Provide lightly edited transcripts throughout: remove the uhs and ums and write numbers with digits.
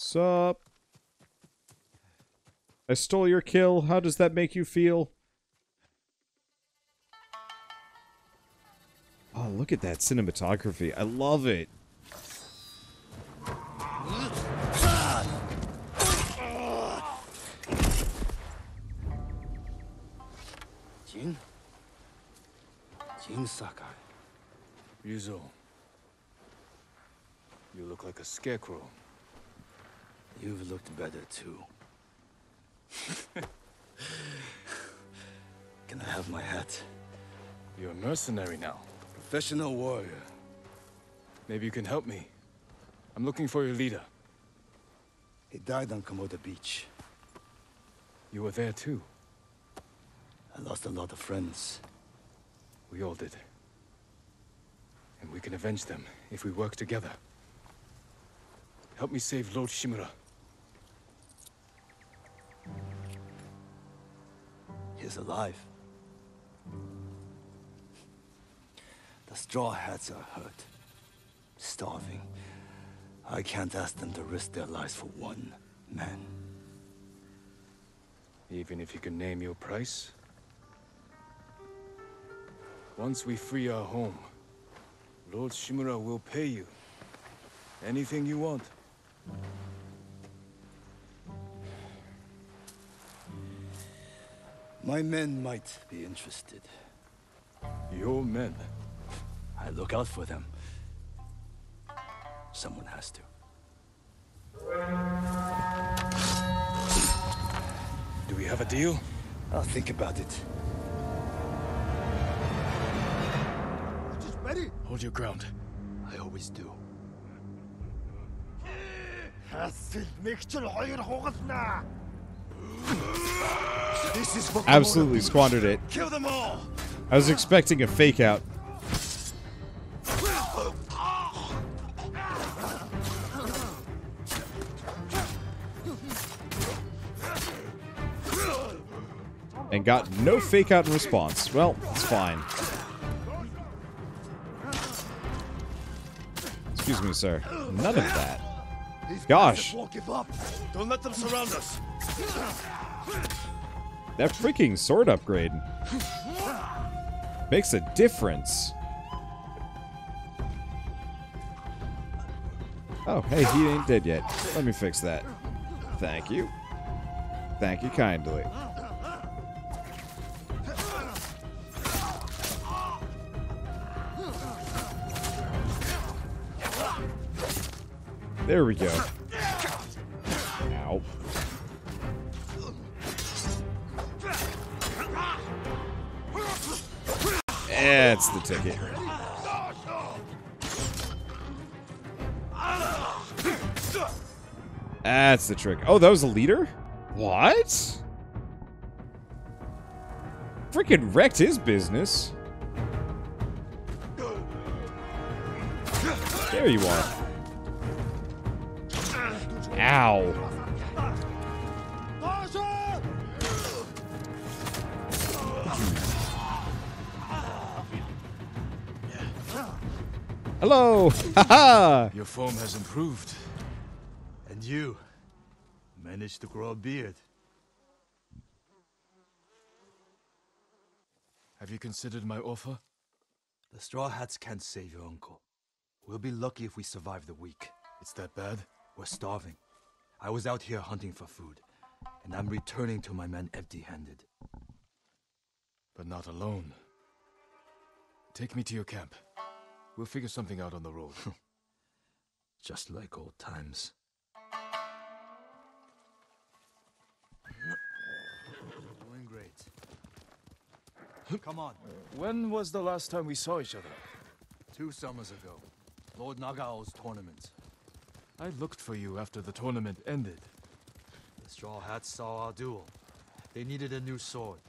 Sup? I stole your kill. How does that make you feel? Oh, look at that cinematography. I love it. Jin Sakai. Ryuzo. You look like a scarecrow. You've looked better too. Can I have my hat? You're a mercenary now. Professional warrior. Maybe you can help me. I'm looking for your leader. He died on Komoda Beach. You were there too. I lost a lot of friends. We all did. And we can avenge them if we work together. Help me save Lord Shimura. He's alive. The Straw Hats are hurt. Starving. I can't ask them to risk their lives for one man. Even if you can name your price? Once we free our home, Lord Shimura will pay you. Anything you want. My men might be interested. Your men? I look out for them. Someone has to. Do we have a deal? I'll think about it. Hold your ground. I always do. Absolutely squandered it. Kill them all! I was expecting a fake out. And got no fake out in response. Well, it's fine. Excuse me, sir. None of that. Gosh. Won't give up. Don't let them surround us. That freaking sword upgrade makes a difference. Oh, hey, he ain't dead yet. Let me fix that. Thank you. Thank you kindly. There we go. Ow. That's the ticket. That's the trick. Oh, that was a leader? What? Freaking wrecked his business. There you are. Ow. Hello! Haha! Your form has improved. And you managed to grow a beard. Have you considered my offer? The Straw Hats can't save your uncle. We'll be lucky if we survive the week. It's that bad? We're starving. I was out here hunting for food, and I'm returning to my men empty-handed. But not alone. Take me to your camp. We'll figure something out on the road. Just like old times. Doing great. Come on. When was the last time we saw each other? 2 summers ago. Lord Nagao's tournament. I looked for you after the tournament ended. The Straw Hats saw our duel. They needed a new sword.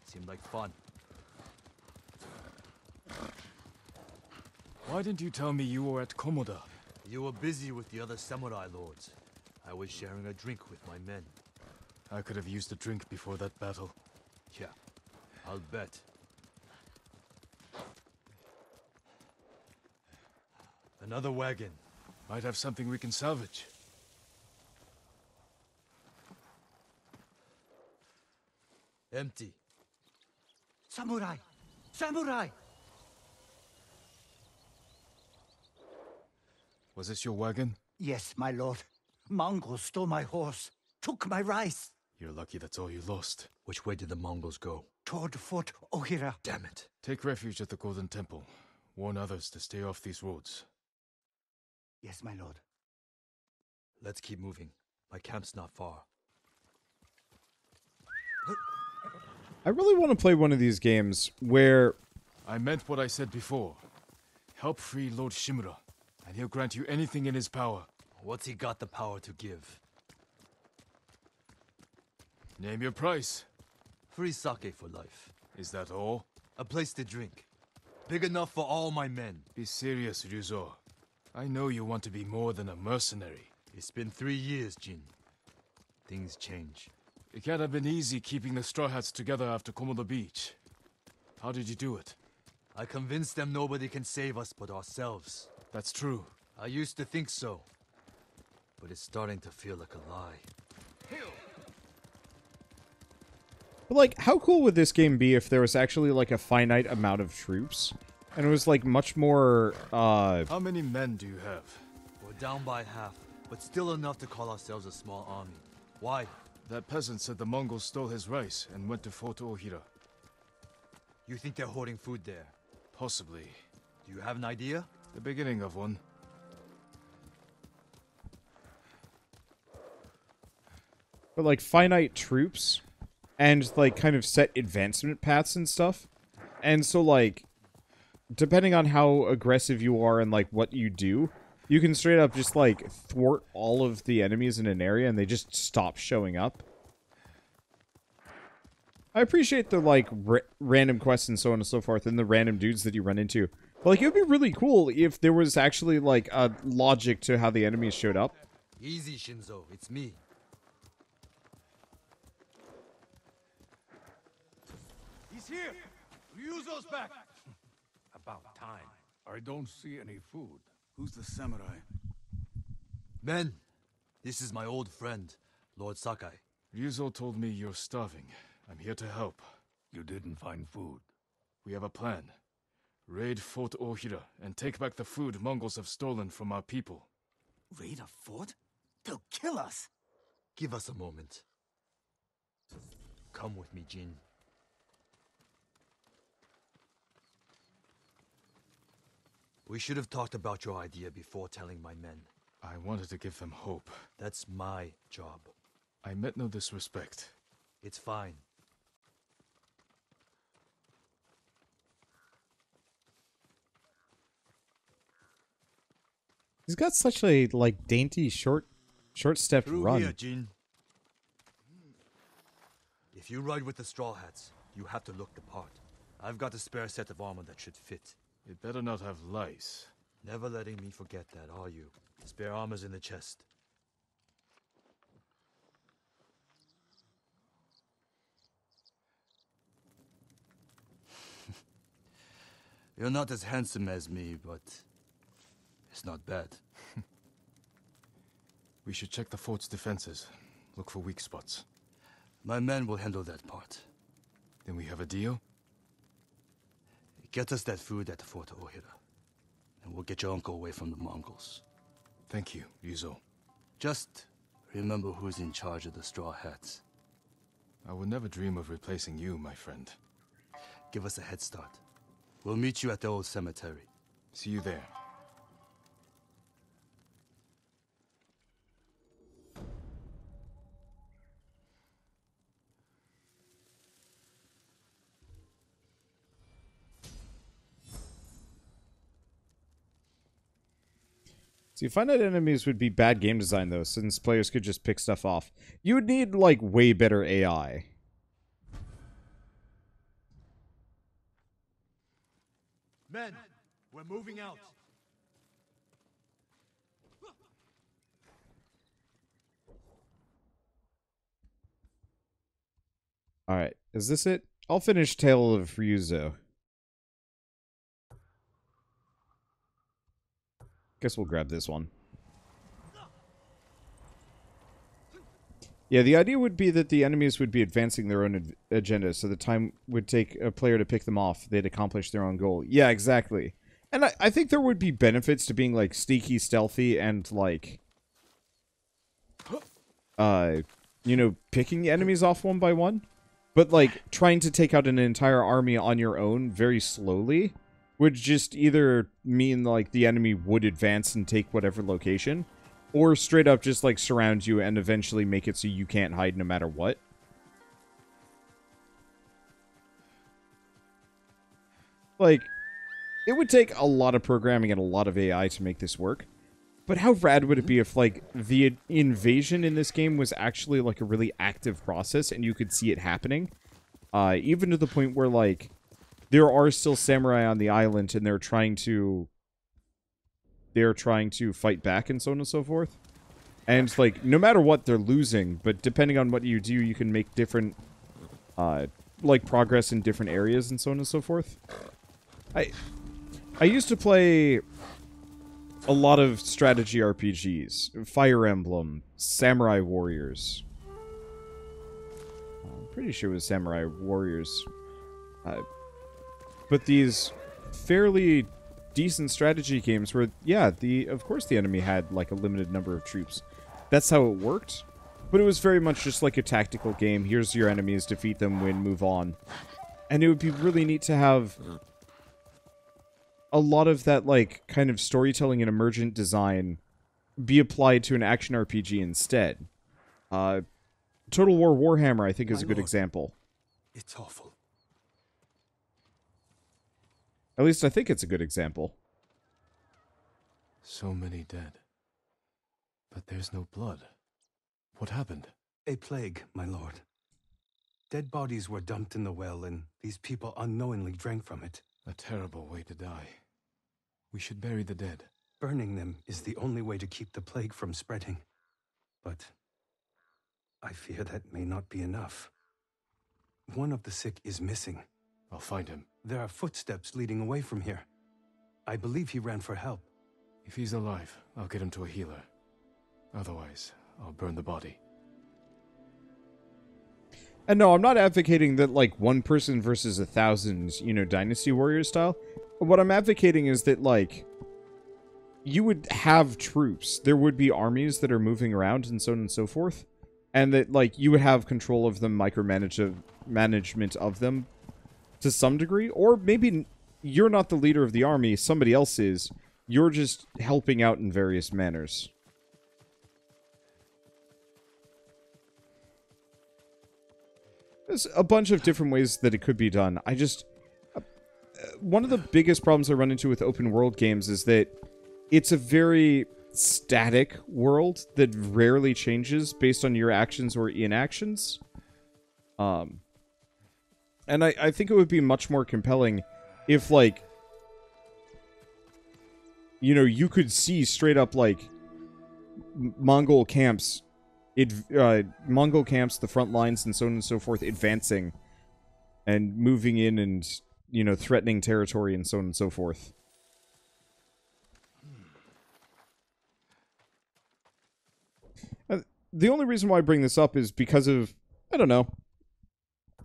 Seemed like fun. Why didn't you tell me you were at Komoda? You were busy with the other samurai lords. I was sharing a drink with my men. I could have used a drink before that battle. Yeah, I'll bet. Another wagon. Might have something we can salvage. Empty. Samurai! Samurai! Was this your wagon? Yes, my lord. Mongols stole my horse, took my rice. You're lucky that's all you lost. Which way did the Mongols go? Toward Fort Ohira. Damn it. Take refuge at the Golden Temple. Warn others to stay off these roads. Yes, my lord. Let's keep moving. My camp's not far. I really want to play one of these games where... I meant what I said before. Help free Lord Shimura, and he'll grant you anything in his power. What's he got the power to give? Name your price. Free sake for life. Is that all? A place to drink. Big enough for all my men. Be serious, Ryuzo. I know you want to be more than a mercenary. It's been 3 years, Jin. Things change. It can't have been easy keeping the Straw Hats together after Komodo Beach. How did you do it? I convinced them nobody can save us but ourselves. That's true. I used to think so. But it's starting to feel like a lie. But, like, how cool would this game be if there was actually, like, a finite amount of troops? And it was, like, much more, How many men do you have? We're down by half, but still enough to call ourselves a small army. Why? That peasant said the Mongols stole his rice and went to Fort Ohira. You think they're hoarding food there? Possibly. Do you have an idea? The beginning of one. but, like, finite troops and, like, kind of set advancement paths and stuff. And so, like, depending on how aggressive you are and, like, what you do, you can straight up just, like, thwart all of the enemies in an area and they just stop showing up. I appreciate the, like, random quests and so on and so forth and the random dudes that you run into. But, like, it would be really cool if there was actually, like, a logic to how the enemies showed up. Easy, Shinzo. It's me. He's here! Ryuzo's back! About time. I don't see any food. Who's the samurai? Men, this is my old friend, Lord Sakai. Ryuzo told me you're starving. I'm here to help. You didn't find food. We have a plan. Raid Fort Ohira and take back the food Mongols have stolen from our people. Raid a fort? They'll kill us! Give us a moment. Come with me, Jin. We should have talked about your idea before telling my men. I wanted to give them hope. That's my job. I meant no disrespect. It's fine. He's got such a, like, dainty, short-stepped run. Here, Jin. If you ride with the Straw Hats, you have to look the part. I've got a spare set of armor that should fit. It better not have lice. Never letting me forget that, are you? Spare armor's in the chest. You're not as handsome as me, but it's not bad. We should check the fort's defenses. Look for weak spots. My men will handle that part. Then we have a deal? Get us that food at Fort Ohira, and we'll get your uncle away from the Mongols. Thank you, Ryuzo. Just remember who's in charge of the Straw Hats. I would never dream of replacing you, my friend. Give us a head start. We'll meet you at the old cemetery. See you there. See, finite enemies would be bad game design, though, since players could just pick stuff off. You would need, like, way better AI. Men, we're moving out. Alright, is this it? I'll finish Tale of Ryuzo. Guess we'll grab this one. Yeah, the idea would be that the enemies would be advancing their own agenda, so the time would take a player to pick them off. They'd accomplish their own goal. Yeah, exactly. And I think there would be benefits to being, like, sneaky, stealthy, and, like, you know, picking the enemies off one by one. But, like, trying to take out an entire army on your own very slowly would just either mean, like, the enemy would advance and take whatever location, or straight up just, like, surround you and eventually make it so you can't hide no matter what. Like, it would take a lot of programming and a lot of AI to make this work. But how rad would it be if, like, the invasion in this game was actually, like, a really active process and you could see it happening? Even to the point where, like, there are still samurai on the island and they're trying to fight back and so on and so forth. And, like, no matter what, they're losing, but depending on what you do, you can make different, like, progress in different areas and so on and so forth. I used to play a lot of strategy RPGs. Fire Emblem, Samurai Warriors. I'm pretty sure it was Samurai Warriors. But these fairly decent strategy games where, yeah, of course the enemy had, like, a limited number of troops. That's how it worked. But it was very much just like a tactical game. Here's your enemies, defeat them, win, move on. And it would be really neat to have a lot of that, like, kind of storytelling and emergent design be applied to an action RPG instead. Total War Warhammer, I think, is a good example. It's awful. At least I think it's a good example. So many dead. But there's no blood. What happened? A plague, my lord. Dead bodies were dumped in the well, and these people unknowingly drank from it. A terrible way to die. We should bury the dead. Burning them is the only way to keep the plague from spreading. But I fear that may not be enough. One of the sick is missing. I'll find him. There are footsteps leading away from here. I believe he ran for help. If he's alive, I'll get him to a healer. Otherwise, I'll burn the body. And no, I'm not advocating that, like, one person versus 1,000, you know, Dynasty Warrior style. What I'm advocating is that, like, you would have troops. There would be armies that are moving around and so on and so forth. And that, like, you would have control of them, management of them to some degree. Or maybe you're not the leader of the army, somebody else is. You're just helping out in various manners. There's a bunch of different ways that it could be done. I just... one of the biggest problems I run into with open world games is that it's a very static world that rarely changes based on your actions or inactions. And I think it would be much more compelling if, like, you know, you could see straight up, like, Mongol camps, the front lines, and so on and so forth, advancing and moving in and, you know, threatening territory and so on and so forth. The only reason why I bring this up is because of, I don't know.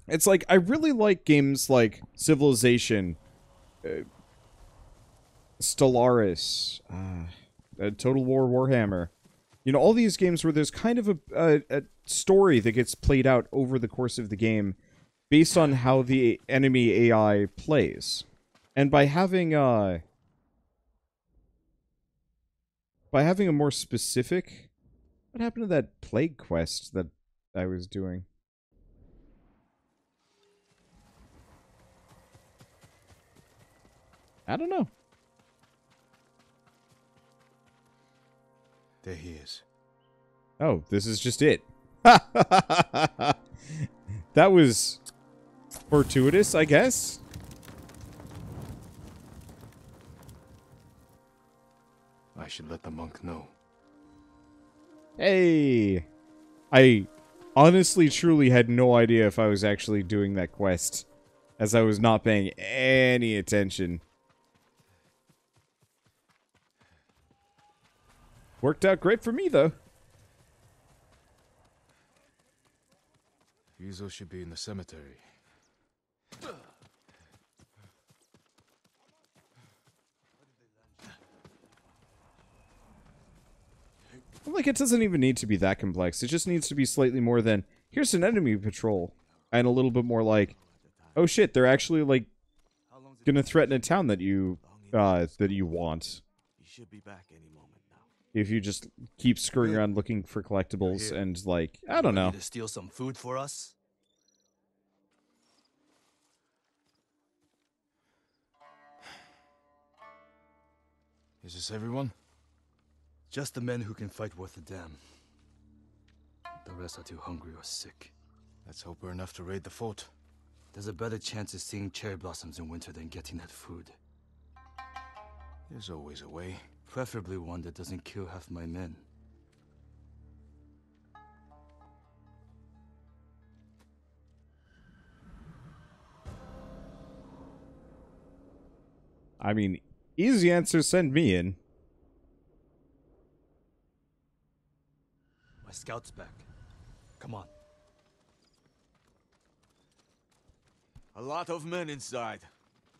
It's like, I really like games like Civilization, Stellaris, Total War Warhammer. You know, all these games where there's kind of a story that gets played out over the course of the game based on how the enemy AI plays. And by having a more specific... What happened to that plague quest that I was doing? I don't know. There he is. Oh, this is just it. That was fortuitous, I guess. I should let the monk know. Hey! I honestly, truly had no idea if I was actually doing that quest, as I was not paying any attention. Worked out great for me, though. Ryuzo should be in the cemetery. Like, it doesn't even need to be that complex. It just needs to be slightly more than, here's an enemy patrol. And a little bit more like, oh shit, they're actually, like, gonna threaten a town that you want. You should be back any moment now. If you just keep screwing around looking for collectibles and, like, I don't know. To steal some food for us? Is this everyone? Just the men who can fight worth a damn. The rest are too hungry or sick. Let's hope we're enough to raid the fort. There's a better chance of seeing cherry blossoms in winter than getting that food. There's always a way. Preferably one that doesn't kill half my men. I mean, easy answer, send me in. My scout's back. Come on. A lot of men inside,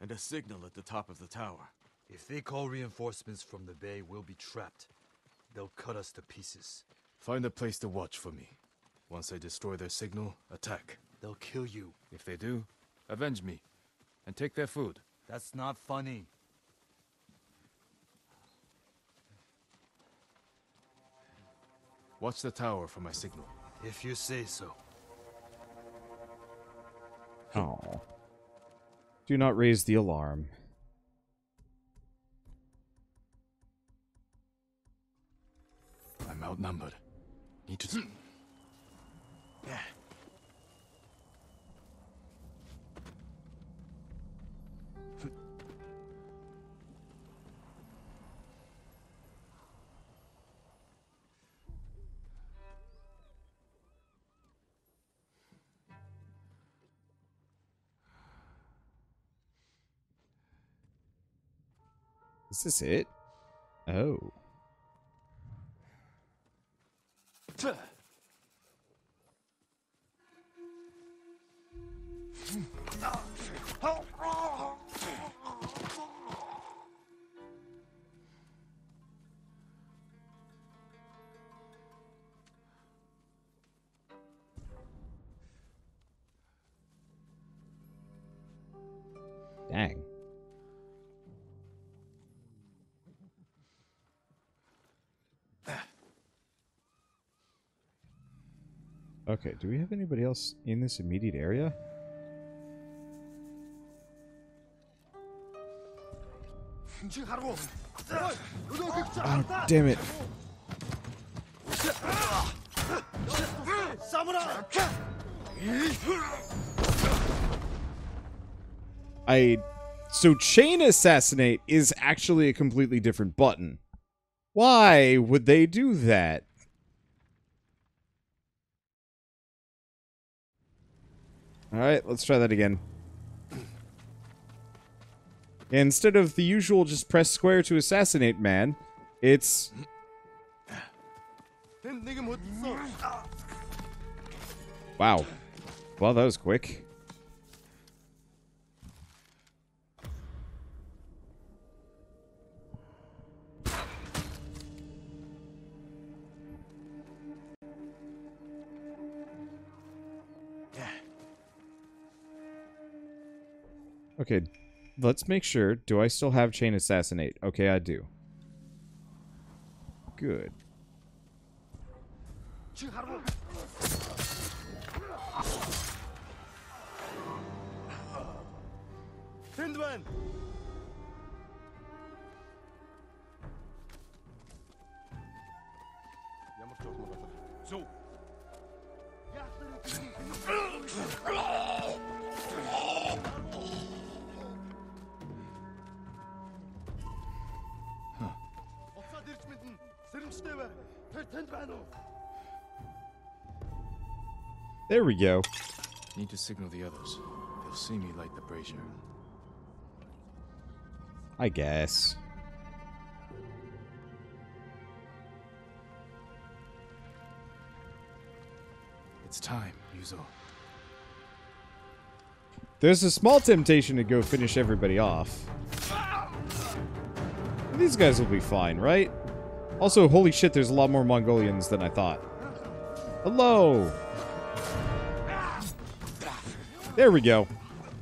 and a signal at the top of the tower. If they call reinforcements from the bay, we'll be trapped. They'll cut us to pieces. Find a place to watch for me. Once I destroy their signal, attack. They'll kill you. If they do, avenge me. And take their food. That's not funny. Watch the tower for my signal. If you say so. Oh. Do not raise the alarm. I'm outnumbered. Need to... Yeah. Is this it? Oh. Dang. Okay, do we have anybody else in this immediate area? Oh, damn it. So chain assassinate is actually a completely different button. Why would they do that? Alright, let's try that again. Instead of the usual just press square to assassinate man, it's... Wow. Well, that was quick. Okay, let's make sure. Do I still have chain assassinate? Okay, I do. Good. There we go. Need to signal the others. They'll see me light the brazier. I guess. It's time, Yuzo. There's a small temptation to go finish everybody off. These guys will be fine, right? Also, holy shit, there's a lot more Mongolians than I thought. Hello! There we go.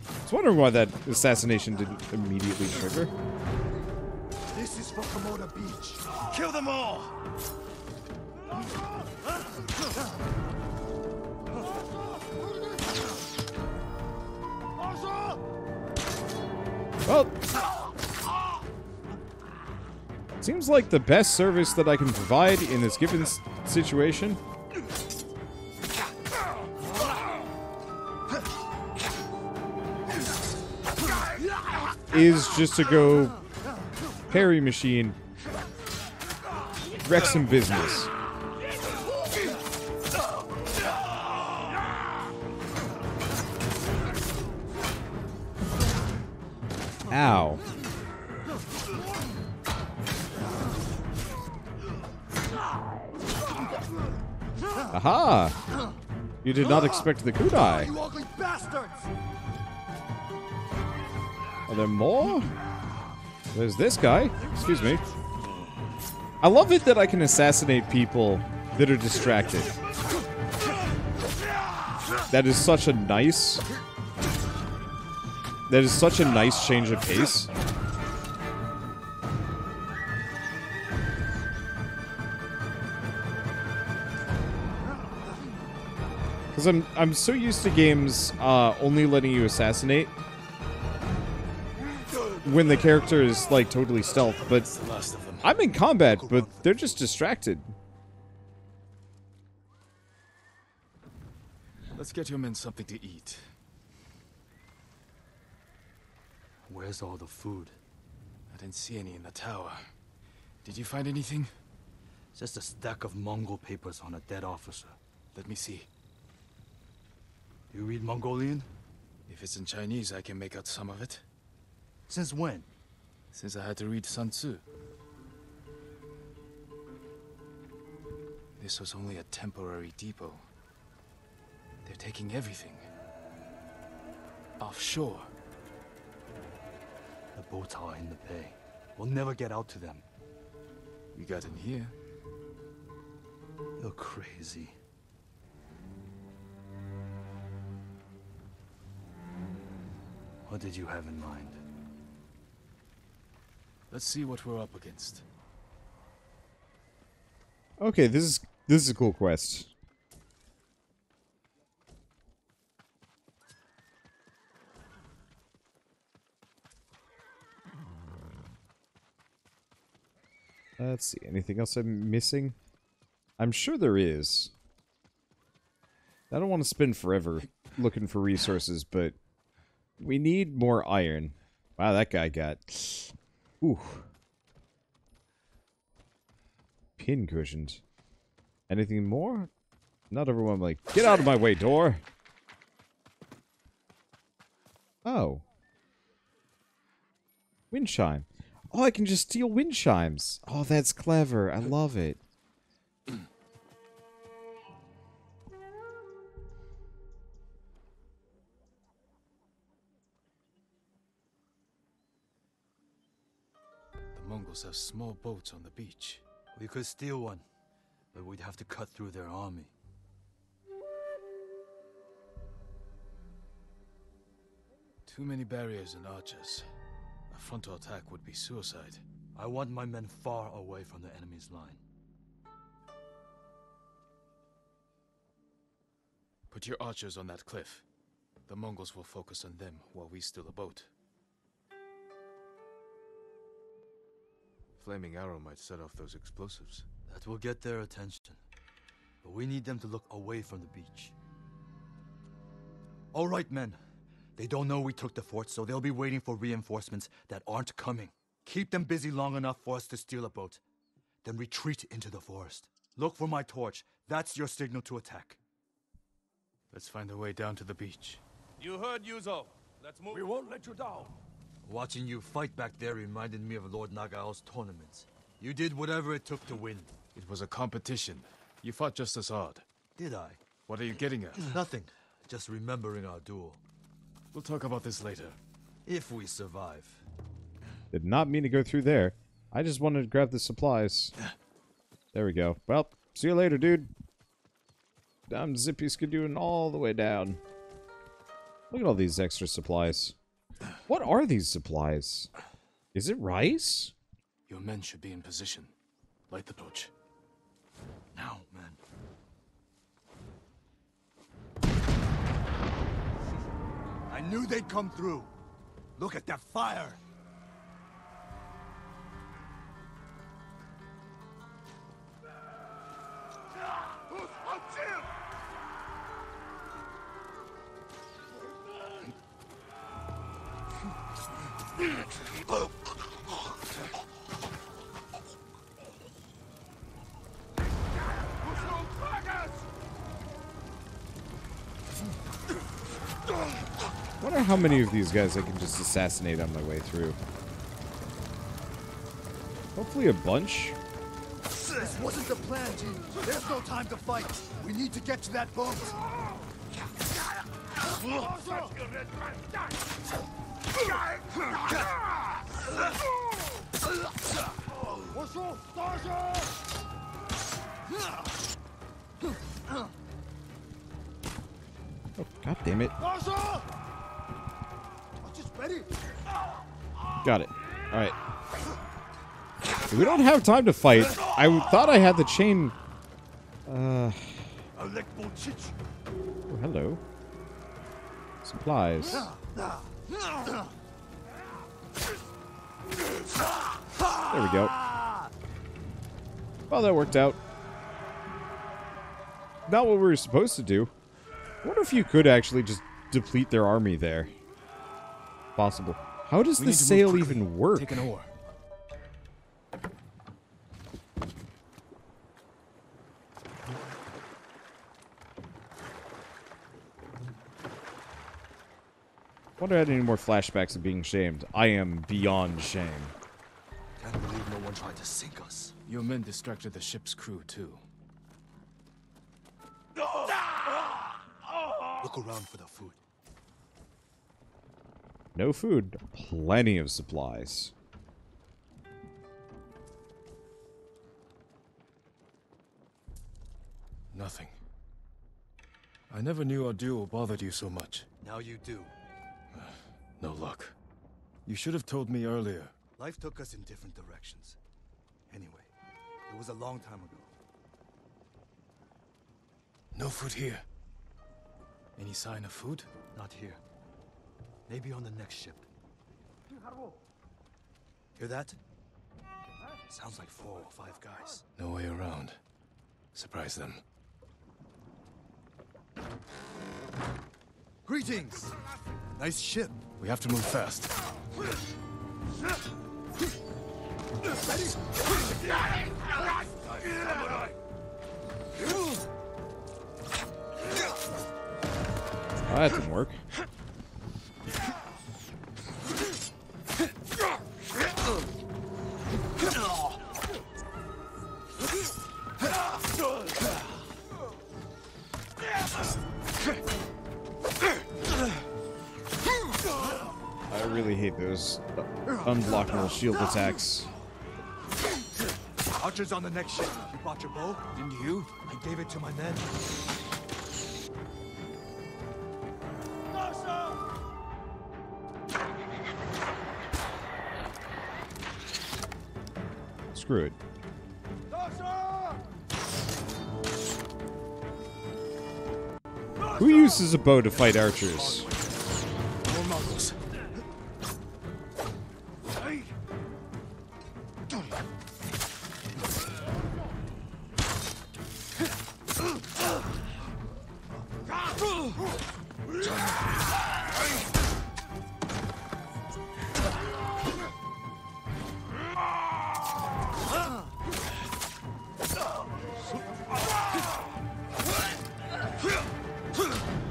I was wondering why that assassination didn't immediately trigger. This is for Komoda Beach. Kill them all! Well, seems like the best service that I can provide in this given situation is just to go parry machine, wreck some business. Ow. Aha! You did not expect the kunai. You ugly bastards! Are there more? There's this guy. Excuse me. I love it that I can assassinate people that are distracted. That is such a nice... That is such a nice change of pace. Because I'm so used to games only letting you assassinate when the character is like totally stealth, but I'm in combat, but they're just distracted. Let's get your men something to eat. Where's all the food? I didn't see any in the tower. Did you find anything? Just a stack of Mongol papers on a dead officer. Let me see. You read Mongolian? If it's in Chinese, I can make out some of it. Since when? Since I had to read Sun Tzu. This was only a temporary depot. They're taking everything. Offshore. The boats are in the bay. We'll never get out to them. We got in here. You're crazy. What did you have in mind? Let's see what we're up against. Okay, this is a cool quest. Let's see, anything else I'm missing? I'm sure there is. I don't want to spend forever looking for resources, but we need more iron. Wow, that guy got... Ooh. Pin cushioned. Anything more? Not everyone like, get out of my way, door! Oh. Wind chime. Oh, I can just steal wind chimes. Oh, that's clever. I love it. The Mongols have small boats on the beach. We could steal one, but we'd have to cut through their army. Too many barriers and archers. A frontal attack would be suicide. I want my men far away from the enemy's line. Put your archers on that cliff. The Mongols will focus on them while we steal a boat. Flaming arrow might set off those explosives. That will get their attention. But we need them to look away from the beach. All right, men. They don't know we took the fort, so they'll be waiting for reinforcements that aren't coming. Keep them busy long enough for us to steal a boat. Then retreat into the forest. Look for my torch. That's your signal to attack. Let's find a way down to the beach. You heard, Yuzo. Let's move. We won't let you down. Watching you fight back there reminded me of Lord Nagao's tournaments. You did whatever it took to win. It was a competition. You fought just as hard. Did I? What are you getting at? Nothing. Just remembering our duel. We'll talk about this later. If we survive. Did not mean to go through there. I just wanted to grab the supplies. There we go. Well, see you later, dude. I'm Zippy Skidooing all the way down. Look at all these extra supplies. What are these supplies? Is it rice? Your men should be in position. Light the torch. Now, man. I knew they'd come through. Look at that fire. I wonder how many of these guys I can just assassinate on my way through. Hopefully a bunch. This wasn't the plan, Jin. There's no time to fight. We need to get to that boat. Oh, god damn it. Got it. Alright. We don't have time to fight. I thought I had the chain. Oh, hello. Supplies. There we go. Well, that worked out. Not what we were supposed to do. I wonder if you could actually just deplete their army there. Possible. How does the sail even work? Take an oar. Wonder if I had any more flashbacks of being shamed. I am beyond shame. Can't believe no one tried to sink us. Your men distracted the ship's crew, too. Look around for the food. No food. Plenty of supplies. Nothing. I never knew our duel bothered you so much. Now you do. No luck. You should have told me earlier. Life took us in different directions. Anyway, it was a long time ago. No food here. Any sign of food? Not here. Maybe on the next ship. Hear that? Sounds like 4 or 5 guys. No way around. Surprise them. Greetings! Nice ship. We have to move fast. Oh, that didn't work. I really hate those unblockable shield attacks. Archers on the next ship. You brought your bow? Didn't you? I gave it to my men. Screw it. Who uses a bow to fight archers? More Mongols.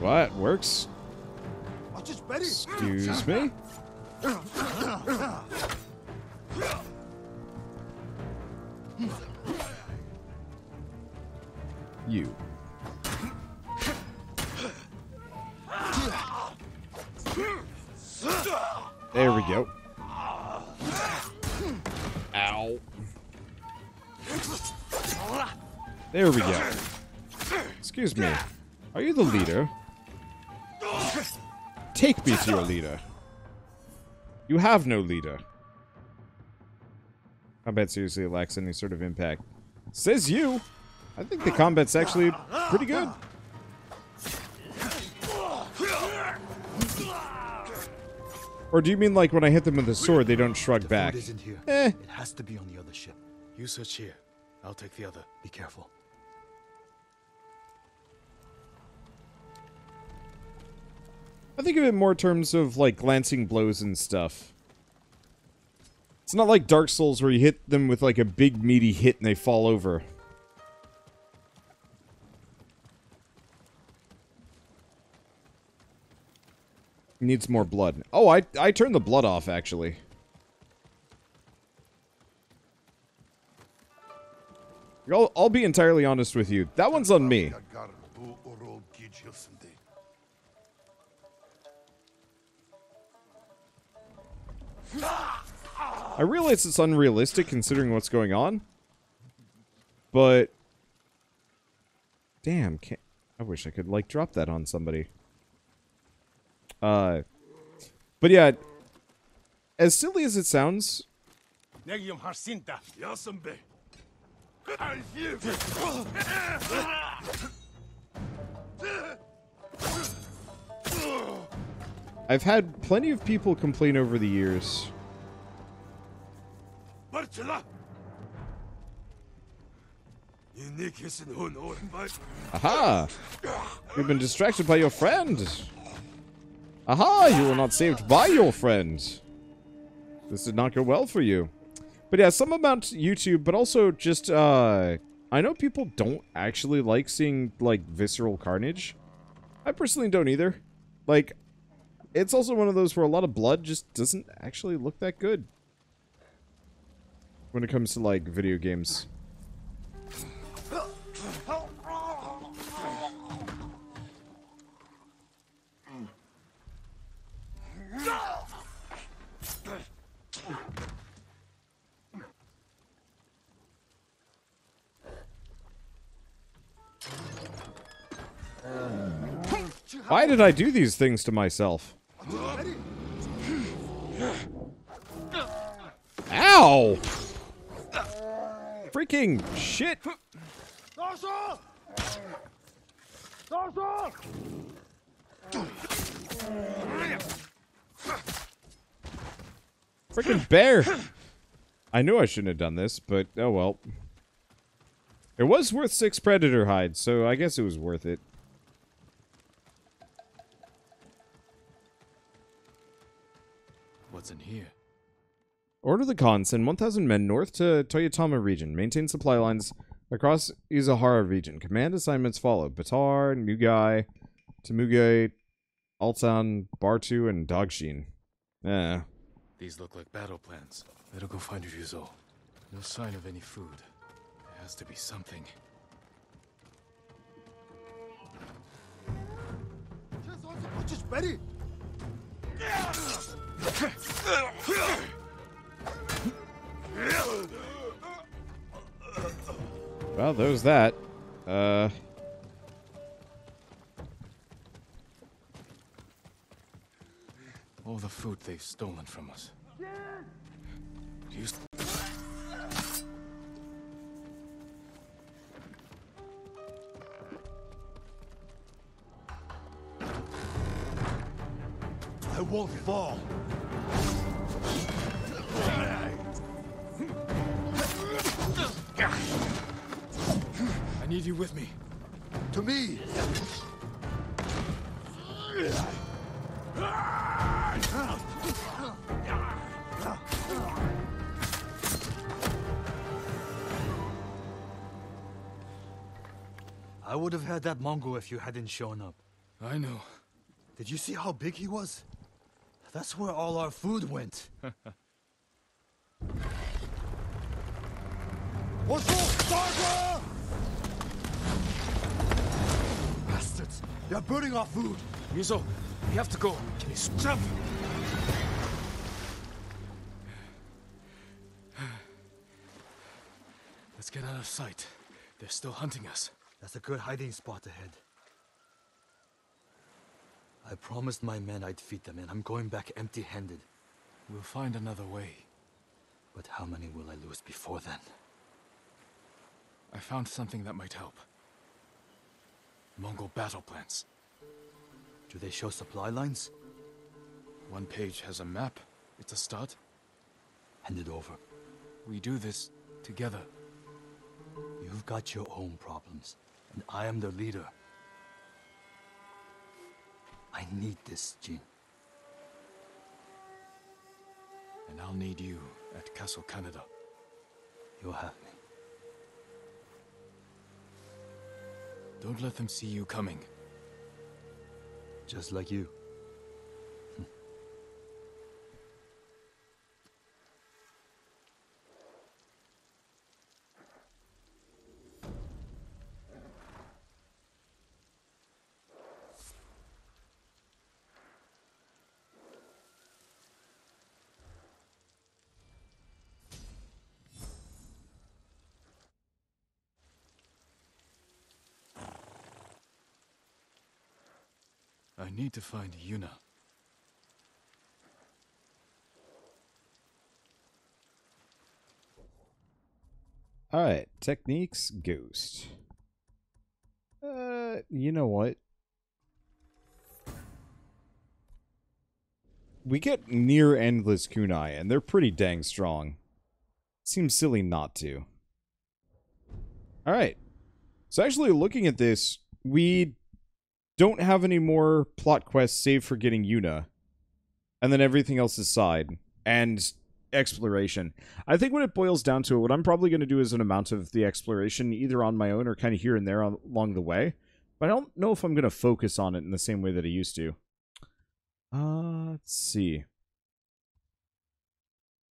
What? Works? Excuse me? You. There we go. Ow. There we go. Excuse me. Are you the leader? Take me to your leader. You have no leader. Combat seriously lacks any sort of impact. Says you. I think the combat's actually pretty good. Or do you mean like when I hit them with a sword, they don't shrug back? Food isn't here. Eh. It has to be on the other ship. You search here. I'll take the other. Be careful. I think of it more in terms of like glancing blows and stuff. It's not like Dark Souls where you hit them with like a big meaty hit and they fall over. Needs more blood. Oh, I turned the blood off, actually. I'll be entirely honest with you. That one's on me. I realize it's unrealistic considering what's going on. But... damn, I wish I could, like, drop that on somebody. But yeah, as silly as it sounds, I've had plenty of people complain over the years. Aha! You've been distracted by your friend! Aha! You were not saved by your friend! This did not go well for you. But yeah, some about YouTube, but also just, I know people don't actually like seeing, like, visceral carnage. I personally don't either. Like, it's also one of those where a lot of blood just doesn't actually look that good. When it comes to, like, video games. Why did I do these things to myself? Ow! Freaking shit! Freaking bear! I knew I shouldn't have done this, but oh well. It was worth 6 predator hides, so I guess it was worth it. What's in here? Order the Khan, send 1,000 men north to Toyotama region. Maintain supply lines across Izahara region. Command assignments follow. Batar, Mugai, Tamugai, Altan, Bartu, and Dogshin. These look like battle plans. Better go find Ryuzo. No sign of any food. There has to be something. Well, there's that. All the food they've stolen from us. Used. I won't fall. I need you with me. To me. I would have had that Mongol if you hadn't shown up. I know. Did you see how big he was? That's where all our food went. Bastards! They're burning our food! Ryuzo, we have to go. Can you stop? of sight. They're still hunting us. That's a good hiding spot ahead. I promised my men I'd feed them, and I'm going back empty-handed. We'll find another way. But how many will I lose before then? I found something that might help. Mongol battle plans. Do they show supply lines? One page has a map. It's a start. Hand it over. We do this together. You've got your own problems, and I am the leader. I need this, Jin. And I'll need you at Castle Canada. You'll have me. Don't let them see you coming. Just like you. I need to find Yuna. Alright, techniques, ghost. You know what? We get near endless kunai, and they're pretty dang strong. Seems silly not to. Alright. So actually, looking at this, we don't have any more plot quests save for getting Yuna. And then everything else is side. And exploration. I think when it boils down to it, what I'm probably going to do is an amount of the exploration, either on my own or kind of here and there along the way. But I don't know if I'm going to focus on it in the same way that I used to. Let's see.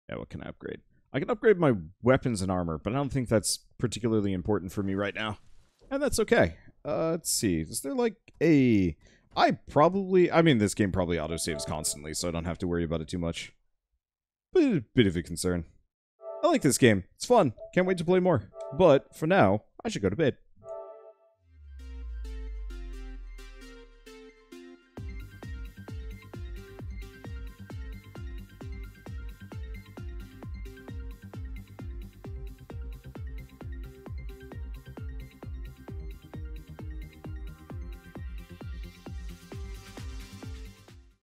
Yeah, what can I upgrade? I can upgrade my weapons and armor, but I don't think that's particularly important for me right now. And that's okay. Let's see. Is there like a... I mean, this game probably autosaves constantly, so I don't have to worry about it too much. But a bit of a concern. I like this game. It's fun. Can't wait to play more. But, for now, I should go to bed.